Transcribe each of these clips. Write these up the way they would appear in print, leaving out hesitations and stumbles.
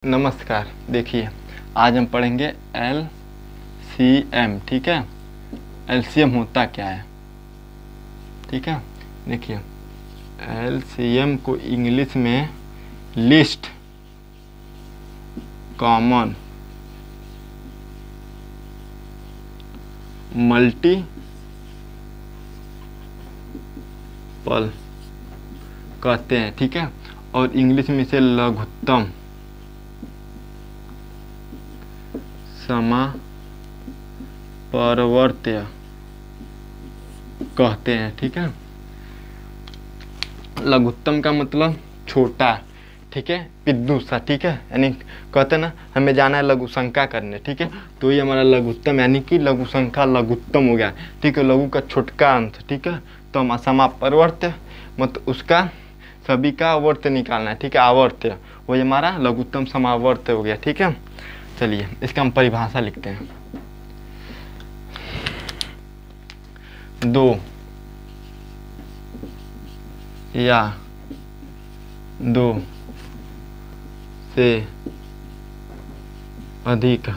नमस्कार। देखिए, आज हम पढ़ेंगे एलसीएम। ठीक है, एलसीएम होता क्या है। ठीक है, देखिए एलसीएम को इंग्लिश में लिस्ट कॉमन मल्टीपल कहते हैं। ठीक है, और इंग्लिश में इसे लघुत्तम समापवर्त्य कहते हैं। ठीक है, लघुत्तम का मतलब छोटा। ठीक है, पिद्दूसा। ठीक है, यानी कहते हैं ना, हमें जाना है लघु संख्या करने। ठीक है, तो ये हमारा लघुत्तम यानी कि लघु संख्या लघुत्तम हो गया। ठीक है, लघु का छोटका अंश। ठीक है, तो हम समापवर्त्य मतलब उसका सभी का वर्त्य निकालना है। ठीक है, आवर्त्य वही हमारा लघुत्तम समावर्त्य हो गया। ठीक है, चलिए इसका हम परिभाषा लिखते हैं। 2 या 2 से अधिक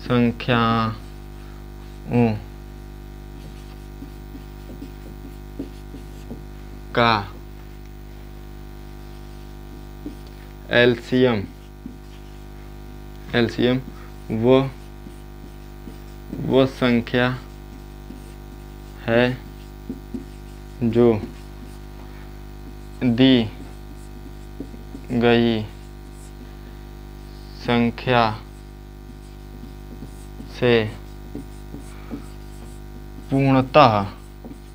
संख्याओं का एलसीएम वो संख्या है जो दी गई संख्या से पूर्णतः,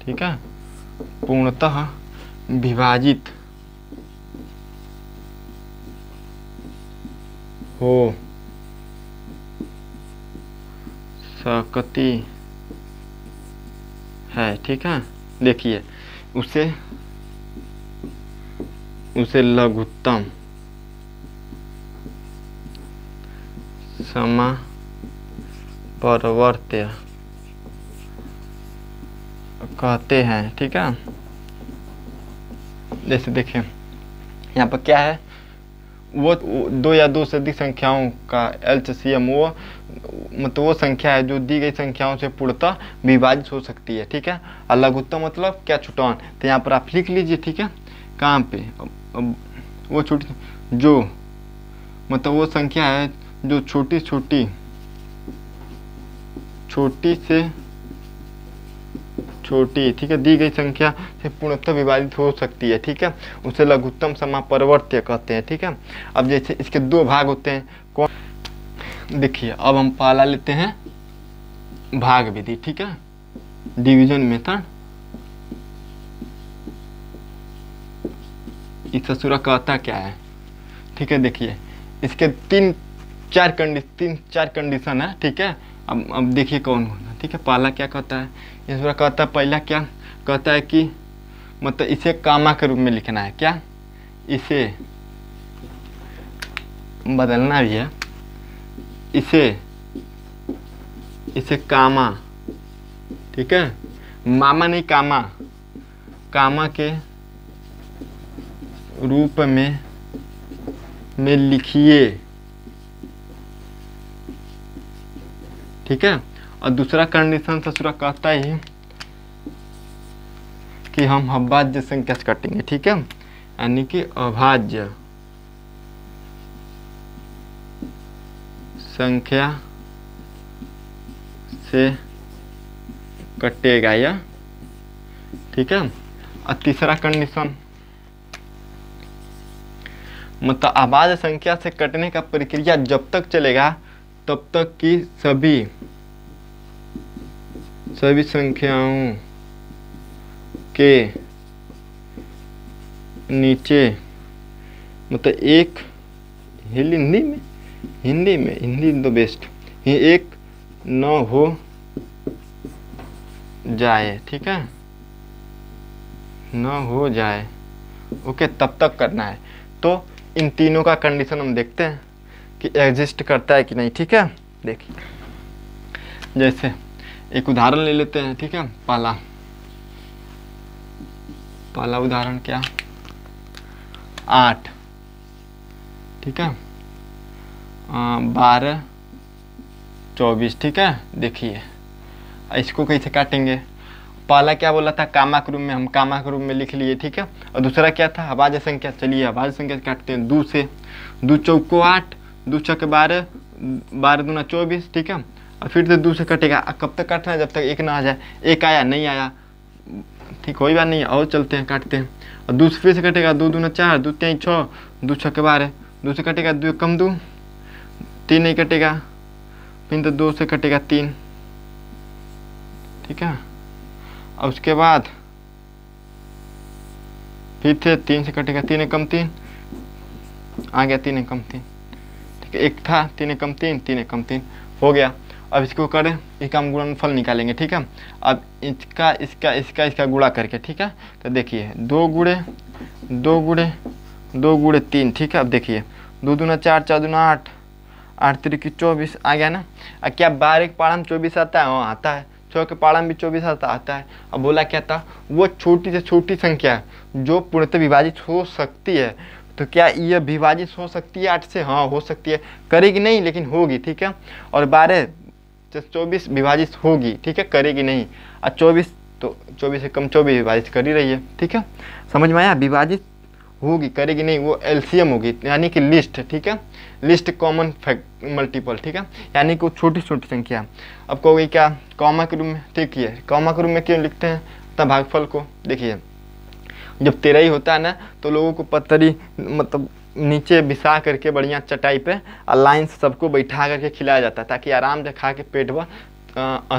ठीक है, पूर्णतः विभाजित हो सकती है। ठीक है, देखिए उसे लघुत्तम समापवर्त्य कहते हैं। ठीक है, जैसे देखिए यहाँ पर क्या है, वो 2 या 2 से अधिक संख्याओं का एलसीएम वो मतलब वो संख्या है जो दी गई संख्याओं से पूर्णतः विभाजित हो सकती है। ठीक है, और लघुत्तम मतलब क्या, छोटा। तो यहाँ पर आप लिख लीजिए। ठीक है, कहाँ पे, अब वो छोटी जो मतलब वो संख्या है जो छोटी से छोटी, ठीक है, दी गई संख्या से पूर्णतः विभाजित हो सकती है। ठीक है, उसे लघुत्तम समापवर्त्य कहते हैं। ठीक है, अब जैसे इसके 2 भाग होते हैं। कौन, देखिए अब हम पहला लेते हैं भाग विधि। ठीक है, डिवीजन मेथड। इसका सूत्र कहता क्या है। ठीक है, देखिए इसके 3-4 कंडीशन है। ठीक है, अब देखिए कौन होना। ठीक है, पहला क्या कहता है, इस बार कहता है, पहला क्या कहता है कि मतलब इसे कामा के रूप में लिखना है। क्या, इसे बदलना भी है, इसे कामा, ठीक है, मामा नहीं, कामा के रूप में लिखिए। ठीक है, और दूसरा कंडीशन ससुरा कहता है कि हम अभाज्य संख्या से काटेंगे। ठीक है, यानी कि अभाज्य संख्या से कटेगा यह। ठीक है, और तीसरा कंडीशन मतलब अभाज्य संख्या से कटने का प्रक्रिया जब तक चलेगा तब तक कि सभी संख्याओं के नीचे मतलब एक हिंदी तो बेस्ट ही एक न हो जाए। ठीक है, न हो जाए। ओके, तब तक करना है। तो इन तीनों का कंडीशन हम देखते हैं कि एग्जिस्ट करता है कि नहीं। ठीक है, देखिए जैसे एक उदाहरण ले लेते हैं। ठीक है, पहला उदाहरण क्या, 8, ठीक है, 12, 24, ठीक है। देखिए इसको कैसे काटेंगे, पहला क्या बोला था कामक रूप में, हम कामक रूप में लिख लिए, ठीक है। और दूसरा क्या था अभाज्य संख्या, चलिए अभाज्य संख्या काटते हैं 2 से, 2 चौको 8, 2 छक्के 12, 12 दूना 24, ठीक है। और फिर से 2 से कटेगा, कब तक काटना है, जब तक 1 ना आ जाए। 1 आया नहीं आया, ठीक कोई बात नहीं है, और चलते हैं काटते हैं। और 2 से फिर से कटेगा, 2 दूना 4, 2 3 6, 2 छक्के 12, 2 से कटेगा 2 कम 2, 3 नहीं कटेगा, फिर तो 2 से कटेगा 3, ठीक है। और उसके बाद फिर से 3 से कटेगा, 3 कम 3 आ गया, 3 कम 3, ठीक है। 1 था, 3 कम 3, 3 कम 3 हो गया। अब इसको करें, इसका हम गुणनफल निकालेंगे, ठीक है। अब इसका इसका इसका इसका गुणा करके, ठीक है। तो देखिए 2 गुणे 2 गुणे 2 गुणे 3, ठीक है। अब देखिए 2 दूना 4, 4 दूना 8, 8 3 24 आ गया ना। अब क्या 12 के पाड़ा में 24 आता है? हाँ आता है। 6 के पाड़ा में भी 24 आता है। अब बोला क्या था, वो छोटी से छोटी संख्या है जो पूर्णतः विभाजित हो सकती है। तो क्या यह विभाजित हो सकती है 8 से? हाँ हो सकती है, करेगी नहीं लेकिन होगी, ठीक है। और 12 से 24 विभाजित होगी, ठीक है, करेगी नहीं। और 24 तो 24 से कम 24 विभाजित कर ही रही है, ठीक है। समझ में आया, विभाजित होगी करेगी नहीं, वो एलसीएम होगी यानी कि लिस्ट, ठीक है, लिस्ट कॉमन मल्टीपल, ठीक है, यानी कि वो छोटी छोटी संख्या। अब कहोगे क्या कॉमा के रूप में, ठीक है। कॉमा के रूप में क्यों लिखते हैं तब भागफल को? देखिए जब 13 ही होता है ना तो लोगों को पत्थरी मतलब नीचे बिछा करके बढ़िया चटाई पे और लाइन से सबको बैठा करके खिलाया जाता है ताकि आराम से खा के पेट भर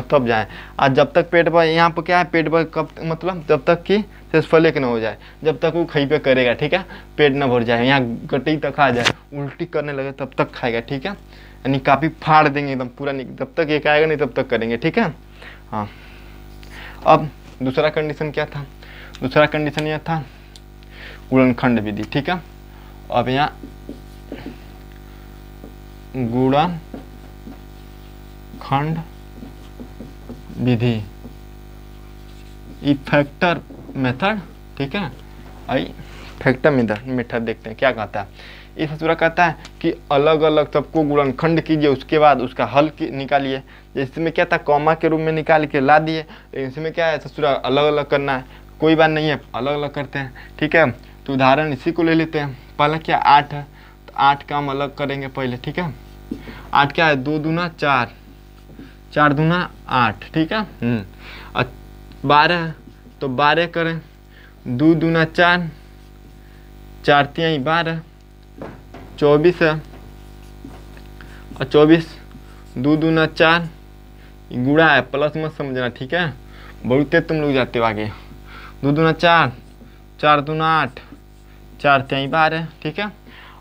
तब जाए। और जब तक पेट भर, यहाँ पर क्या है पेट भर कब मतलब जब तक कि शेषफलिक न हो जाए, जब तक वो खई पे करेगा, ठीक है, पेट न भर जाए, यहाँ गटी तक आ जाए, उल्टी करने लगे तब तक खाएगा, ठीक है। यानी काफ़ी फाड़ देंगे एकदम पूरा, जब तक एक आएगा नहीं तब तक करेंगे, ठीक है। हाँ अब दूसरा कंडीशन क्या था? दूसरा कंडीशन यह था गुणनखंड विधि, ठीक है। अब यहाँ गुणनखंड विधि फैक्टर मेथड, ठीक है। आई फैक्टर मेथड देखते हैं क्या कहता है। इस सूत्र कहता है कि अलग अलग सबको गुणनखंड कीजिए, उसके बाद उसका हल निकालिए। इसमें क्या था कॉमा के रूप में निकाल के ला दिए, इसमें क्या है सूत्र अलग अलग करना है, कोई बात नहीं है अलग अलग करते हैं, ठीक है। तो उदाहरण इसी को ले लेते हैं। पहले क्या 8 है तो 8 का हम अलग करेंगे पहले, ठीक है। 8 क्या है 2 दूना 4, 4 दूना 8, ठीक है। और 12 है तो 12 करें, 2 दूना 4, 4 3 12, 24 है और 24 2 दूना 4 गुणा है, प्लस मत समझना, ठीक है, बहुत तेज तुम लोग जाते हो आगे। 2 दूना 4, 4 दूना 8, 4 3 12, ठीक है।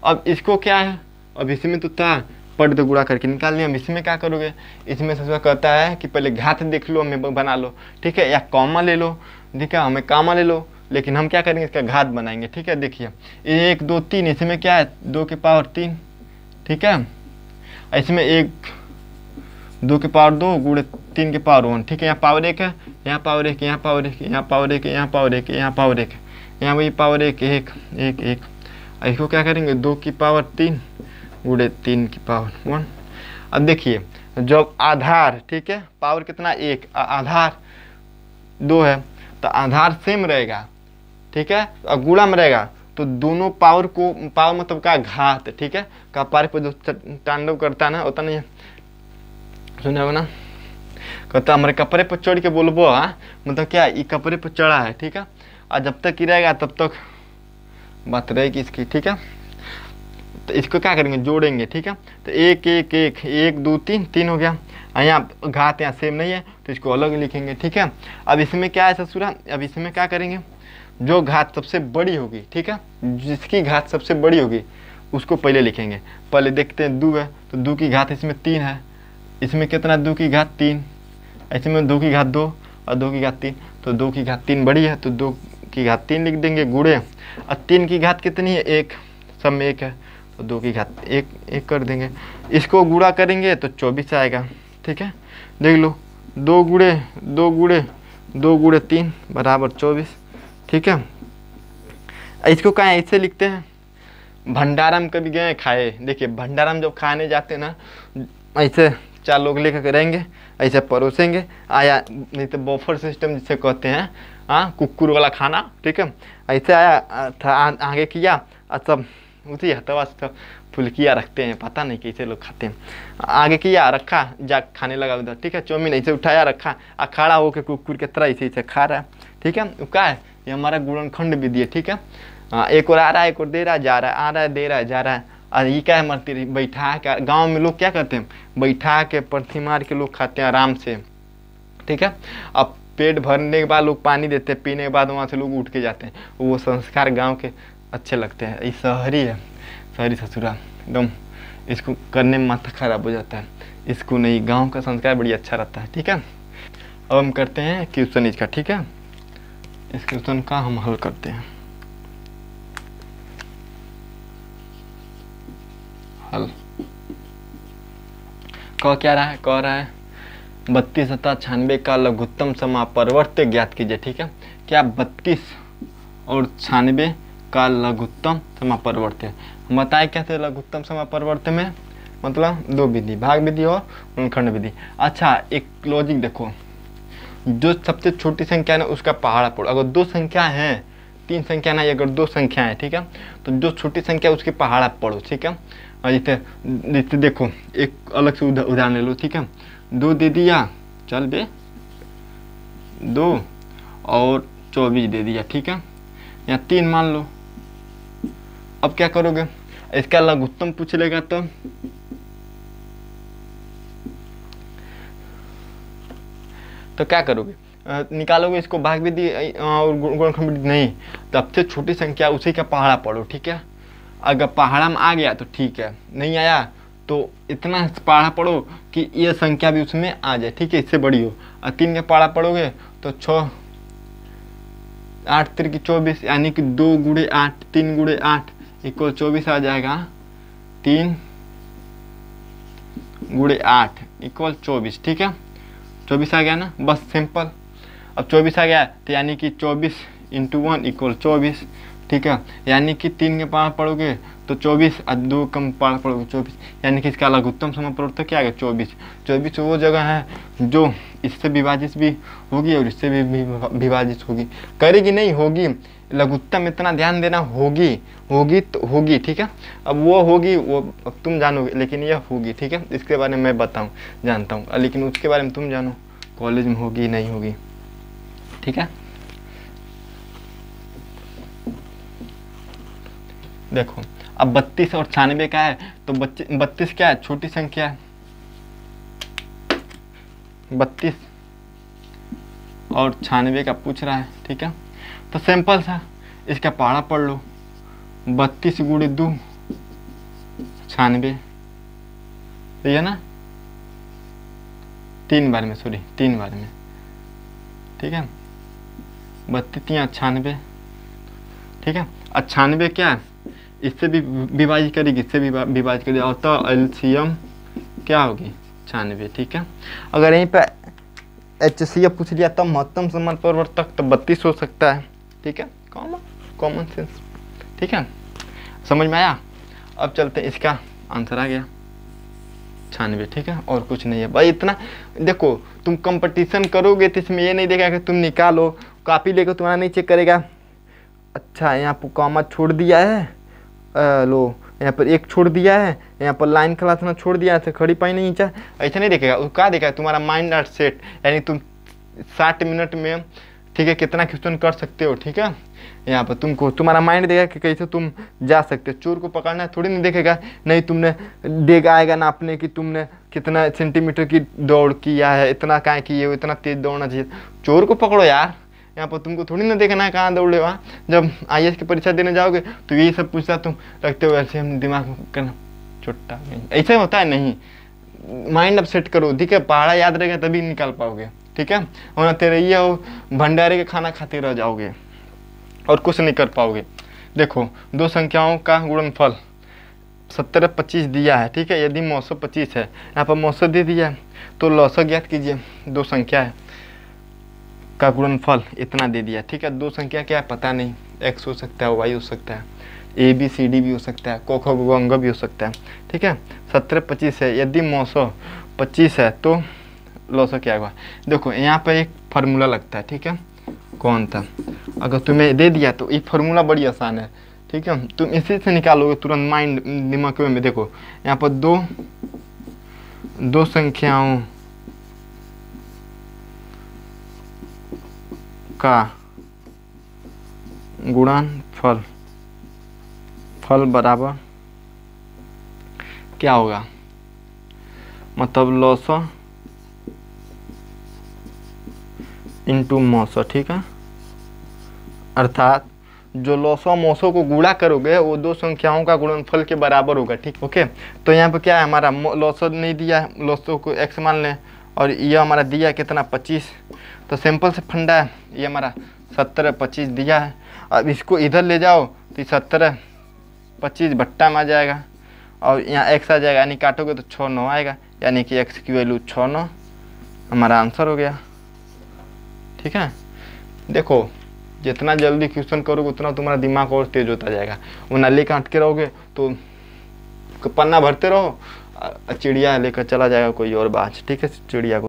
अब इसको क्या है, अब इसमें तो था पढ़ दो गुणा करके निकाल लिया। अब इसमें क्या करोगे, इसमें सबसे कहता है कि पहले घात देख लो, हमें बना लो, ठीक है, या कॉमा ले लो, ठीक है, हमें कॉमा ले लो, लेकिन हम क्या करेंगे इसका घात बनाएंगे, ठीक है। देखिए 1 2 3, इसमें क्या है 2 के पावर 3, ठीक है। इसमें 1 2 के पावर 2 गुणे 3 के पावर 1, ठीक है। यहाँ पावर 1 है, यहाँ पावर 1, यहाँ पावर 1, यहाँ पावर 1, यहाँ पावर 1, यहाँ पावर 1, यहाँ वही पावर 1 1 1 1। इसको क्या करेंगे 2 की पावर 3 गुणे 3 की पावर 1। अब देखिए जब आधार, ठीक है, पावर कितना 1, आधार 2 है तो आधार सेम रहेगा, ठीक है, और गुणा में रहेगा तो दोनों पावर को, पावर मतलब का घात, ठीक है, का पार पर जो तांडव करता ना होता नहीं है, सुना हो ना, कहता हमारे कपड़े पर चढ़ के बोलबो, हाँ मतलब क्या ये कपड़े पर चढ़ा है, ठीक है, और जब तक ही रहेगा तब तक बात रहेगी इसकी, ठीक है। तो इसको क्या करेंगे जोड़ेंगे, ठीक है। तो 1 1 1 1 2 3 3 हो गया, यहाँ घात यहाँ सेम नहीं है तो इसको अलग लिखेंगे, ठीक है। अब इसमें क्या है ससुरा, अब इसमें क्या करेंगे जो घात सबसे बड़ी होगी, ठीक है, जिसकी घात सबसे बड़ी होगी उसको पहले लिखेंगे। पहले देखते हैं 2 है तो 2 की घात इसमें 3 है, इसमें कितना 2 की घात 3, इसमें 2 की घात 2 और 2 की घात 3, तो 2 की घात 3 बड़ी है तो 2 की घात 3 लिख देंगे गुणे, और 3 की घात कितनी है 1, सब में 1 है तो 2 की घात 1 1 कर देंगे। इसको गुणा करेंगे तो 24 आएगा, ठीक है। देख लो 2 गुणे 2 गुणे 2 गुणे 3 बराबर 24, ठीक है। इसको कहाँ ऐसे लिखते हैं भंडारा कभी गए खाए? देखिए भंडारा जब खाने जाते ना, ऐसे 4 लोग लेकर रहेंगे, ऐसे परोसेंगे, आया नहीं तो बफर सिस्टम जिसे कहते हैं, हाँ कुकुर वाला खाना, ठीक है। ऐसे आया था, आगे किया और सब उसी हथवा से फुल्कियाँ रखते हैं, पता नहीं कैसे लोग खाते हैं। आगे किया रखा, जा खाने लगा उधर, ठीक है। चाउमीन ऐसे उठाया रखा, खड़ा होकर कुकुर की तरह ऐसे ऐसे खा रहा है, ठीक है। वो क्या है? ये हमारा गुणनखंड विधि है, ठीक है। एक और आ रहा है, एक और दे रहा है, जा रहा है, आ रहा है, दे रहा है, जा रहा है। और ये क्या है? मरती रही बैठा के। गाँव में लोग क्या करते हैं? बैठा के पर्थी मार के लोग खाते हैं आराम से, ठीक है। अब पेट भरने के बाद लोग पानी देते हैं, पीने के बाद वहाँ से लोग उठ के जाते हैं। वो संस्कार गांव के अच्छे लगते हैं। ये शहरी है, शहरी ससुरा एकदम, इसको करने में माथा खराब हो जाता है। इसको नहीं, गांव का संस्कार बड़ी अच्छा रहता है, ठीक है। अब हम करते हैं क्वेश्चन इसका, ठीक है। इस क्वेश्चन का हम हल करते हैं। हल कह क्या रहा है? कह रहा है 32 तथा 96 का लघुत्तम समापरिवर्त्य ज्ञात कीजिए, ठीक है। क्या 32 और 96 का लघुत्तम समापरिवर्त्य? हम बताए क्या थे लघुत्तम समापरिवर्त्य में? मतलब 2 विधि, भाग विधि और गुणनखंड विधि। अच्छा एक लॉजिक देखो, जो सबसे छोटी संख्या है उसका पहाड़ा पढ़ो। अगर 2 संख्या है, 3 संख्या नहीं, अगर 2 संख्या है, ठीक है, तो जो छोटी संख्या उसके पहाड़ा पढ़ो, ठीक है। और जैसे देखो एक अलग से उदाहरण ले लो, ठीक है। 2 दे दिया, चल बे 2 और 24 दे दिया, ठीक है। या 3 मान लो। अब क्या करोगे? इसका लघुत्तम पूछ लेगा तो क्या करोगे? निकालोगे इसको भाग विधि और गुणनखंड विधि? नहीं, सबसे छोटी संख्या उसी का पहाड़ा पढ़ो, ठीक है। अगर पहाड़ा में आ गया तो ठीक है, नहीं आया तो इतना पहाड़ा पढ़ो कि ये संख्या भी उसमें आ जाए, ठीक है, इससे बड़ी हो। और 3 का पहाड़ा पढ़ोगे तो 6 8 3 24, यानी कि 2 गुणे 8, 3 गुणे 8 इक्वल 24 आ जाएगा। 3 गुणे 8 इक्वल 24, ठीक है। 24 आ गया ना, बस सिंपल। अब 24 आ गया तो यानी कि 24 × 1 इक्वल 24, ठीक है। यानी कि 3 के पहाड़ पढ़ोगे तो 24 और 2 कम पहाड़ पढ़ोगे 24, यानी कि इसका लघुत्तम समापरिवर्त्य क्या आ गया? 24। 24 वो जगह है जो इससे विभाजित भी होगी और इससे भी विभाजित होगी। करेगी नहीं, होगी। लघुत्तम इतना ध्यान देना, होगी, होगी तो होगी, ठीक है। अब वो होगी वो अब तुम जानोगे, लेकिन यह होगी, ठीक है। इसके बारे में मैं बताऊं, जानता हूँ, लेकिन उसके बारे में तुम जानो कॉलेज में होगी नहीं होगी, ठीक है। देखो अब 32 और 96 का है तो 32 क्या है? छोटी संख्या है। 32 और 96 का पूछ रहा है, ठीक है। तो सिंपल सा इसका पहाड़ा पढ़ लो, 32 गुणे 2 96, सही है ना? 3 बार में, सॉरी 3 बार में, ठीक है। 32 या 96, ठीक है। 98 क्या है? इससे भी विभाजित करेगी, इससे भी विभाजित करेगी, और तो एलसीएम क्या होगी? 96, ठीक है। अगर यहीं पे एचसीएफ पूछ लिया तब महत्तम समापरिवर्तक तो 32 हो सकता है, ठीक है। कॉमन सेंस, ठीक है, समझ में आया। अब चलते हैं, इसका आंसर आ गया 96, ठीक है, और कुछ नहीं है भाई। इतना देखो, तुम कंपटीशन करोगे तो इसमें ये नहीं देखा कि तुम निकालो, कॉपी लेकर तुम्हारा नहीं चेक करेगा। अच्छा यहाँ पर कॉमा छोड़ दिया है, लो यहाँ पर 1 छोड़ दिया है, यहाँ पर लाइन क्लास ना छोड़ दिया है, खड़ी पाई नहीं नीचा, ऐसा नहीं देखेगा। वो क्या देखेगा? तुम्हारा माइंड आर सेट, यानी तुम 60 मिनट में, ठीक है, कितना क्वेश्चन कर सकते हो, ठीक है। यहाँ पर तुमको तुम्हारा माइंड देगा कि कैसे तुम जा सकते हो। चोर को पकड़ना थोड़ी नहीं देखेगा, नहीं तुमने देगा आएगा नापने कि तुमने कितना सेंटीमीटर की दौड़ किया है, इतना क्या किए हो, इतना तेज दौड़ना चाहिए। चोर को पकड़ो यार, यहाँ पर तुमको थोड़ी ना देखना है कहाँ दौड़े। वहाँ जब IAS की परीक्षा देने जाओगे तो यही सब पूछता, तुम रखते हो ऐसे हम दिमाग में करना छोटा, ऐसा होता है नहीं। माइंड अपसेट करो, ठीक है। पहाड़ा याद रहेगा तभी निकाल पाओगे, ठीक है। और तेरे ये हो भंडारे के खाना खाते रह जाओगे और कुछ नहीं कर पाओगे। देखो 2 संख्याओं का गुणनफल 70 25 दिया है, ठीक है। यदि 925 है, यहाँ पर 900 दे दिया है, तो लौसक ज्ञात कीजिए। 2 संख्या है का गुणनफल इतना दे दिया, ठीक है। 2 संख्या क्या है पता नहीं, x हो सकता है, y हो सकता है, ABCD भी हो सकता है, क ख ग घ भी हो सकता है, ठीक है। 17 25 है, यदि 925 है तो लॉसो क्या होगा। देखो यहाँ पर एक फार्मूला लगता है, ठीक है। कौन था, अगर तुम्हें दे दिया तो ये फार्मूला बड़ी आसान है, ठीक है। तुम इसी से निकालोगे तुरंत माइंड दिमाग में। देखो यहाँ पर दो संख्याओं का गुणनफल फल बराबर क्या होगा, मतलब लॉसो इंटू मौसो, ठीक है। अर्थात जो लॉसो मौसो को गुणा करोगे वो दो संख्याओं का गुणनफल के बराबर होगा, ठीक। ओके, तो यहाँ पे क्या है, हमारा लॉसो नहीं दिया है, लॉसो को x मान लें, और ये हमारा दिया कितना 25। तो सिंपल से फंडा है, ये हमारा 17 25 दिया है। अब इसको इधर ले जाओ तो 17 25 भट्टा में आ जाएगा, और यहाँ x आ जाएगा, यानी काटोगे तो 6 9 आएगा, यानी कि x की वैल्यू 6 9 हमारा आंसर हो गया, ठीक है। देखो जितना जल्दी क्वेश्चन करोगे उतना तुम्हारा दिमाग और तेज होता जाएगा। वो नाली काट के रहोगे तो पन्ना भरते रहो, चिड़िया लेकर चला जाएगा कोई और बाज, ठीक है, चिड़िया को।